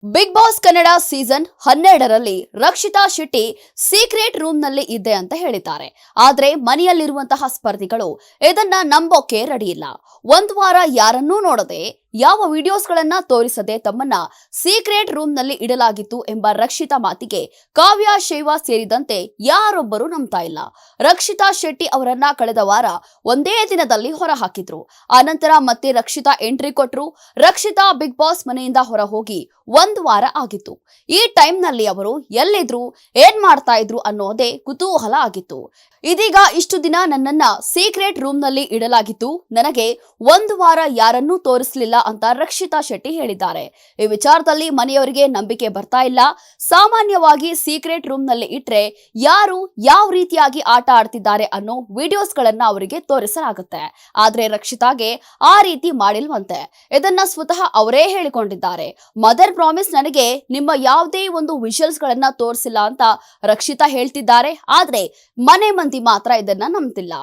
Big boss Kannada season 12ರಲ್ಲಿ Rakshita Shetty secret room ನಲ್ಲಿ ಇದ್ದೆ ಅಂತ ಹೇಳಿದ್ದಾರೆ. ಆದ್ರೆ ಮನೆಯಲ್ಲಿರುವಂತಹ ಸ್ಪರ್ಧಿಗಳು ಇದನ್ನ ನಂಬೋಕೆ ರೆಡಿ ಇಲ್ಲ. ಒಂದು ವಾರ ಯಾರನ್ನೂ ನೋಡದೆ ಯಾವ ವಿಡಿಯೋಸ್ಗಳನ್ನ ತೋರಿಸದೆ ತಮ್ಮನ್ನ ಸೀಕ್ರೆಟ್ ರೂಮ್ ನಲ್ಲಿ ಇಡಲಾಗಿತ್ತು ಎಂಬ ರಕ್ಷಿತಾ ಮಾತಿಗೆ ಕಾವ್ಯ ಶೇವಾ ಸೇರಿದಂತೆ ಯಾರೊಬ್ಬರು ನಂಬ್ತಾ ಇಲ್ಲ. ರಕ್ಷಿತಾ ಶೆಟ್ಟಿ ಅವರನ್ನ ಕಳೆದ ವಾರ ಒಂದೇ ದಿನದಲ್ಲಿ ಹೊರ ಹಾಕಿದ್ರು. ಆನಂತರ ಮತ್ತೆ ರಕ್ಷಿತಾ ಎಂಟ್ರಿ ಕೊಟ್ರು. ರಕ್ಷಿತಾ ಬಿಗ್ ಬಾಸ್ ಮನೆಯಿಂದ ಹೊರ ಹೋಗಿ ಒಂದು ವಾರ ಆಗಿತ್ತು. ಈ ಟೈಮ್ ನಲ್ಲಿ ಅವರು ಎಲ್ಲಿದ್ರು, ಏನ್ ಮಾಡ್ತಾ ಇದ್ರು ಅನ್ನೋದೇ ಕುತೂಹಲ ಆಗಿತ್ತು. ಇದೀಗ ಇಷ್ಟು ದಿನ ನನ್ನನ್ನ ಸೀಕ್ರೆಟ್ ರೂಮ್ ನಲ್ಲಿ ಇಡಲಾಗಿತ್ತು, ನನಗೆ ಒಂದು ವಾರ ಯಾರನ್ನೂ ತೋರಿಸಲಿಲ್ಲ ಅಂತ ರಕ್ಷಿತಾ ಶೆಟ್ಟಿ ಹೇಳಿದ್ದಾರೆ. ಈ ವಿಚಾರದಲ್ಲಿ ಮನೆಯವರಿಗೆ ನಂಬಿಕೆ ಬರ್ತಾ ಇಲ್ಲ. ಸಾಮಾನ್ಯವಾಗಿ ಸೀಕ್ರೆಟ್ ರೂಮ್ ನಲ್ಲಿ ಇಟ್ರೆ ಯಾರು ಯಾವ ರೀತಿಯಾಗಿ ಆಟ ಆಡ್ತಿದ್ದಾರೆ ಅನ್ನೋ ವಿಡಿಯೋಸ್ ಗಳನ್ನ ಅವರಿಗೆ ತೋರಿಸಲಾಗುತ್ತೆ. ಆದ್ರೆ ರಕ್ಷಿತಾಗೆ ಆ ರೀತಿ ಮಾಡಿಲ್ವಂತೆ. ಇದನ್ನ ಸ್ವತಃ ಅವರೇ ಹೇಳಿಕೊಂಡಿದ್ದಾರೆ. ಮದರ್ ಪ್ರಾಮಿಸ್, ನನಗೆ ನಿಮ್ಮ ಯಾವುದೇ ಒಂದು ವಿಜುವಲ್ಸ್ ಗಳನ್ನ ತೋರಿಸಿಲ್ಲ ಅಂತ ರಕ್ಷಿತಾ ಹೇಳ್ತಿದ್ದಾರೆ. ಆದ್ರೆ ಮನೆ ಮಂದಿ ಮಾತ್ರ ಇದನ್ನ ನಂಬ್ತಿಲ್ಲ.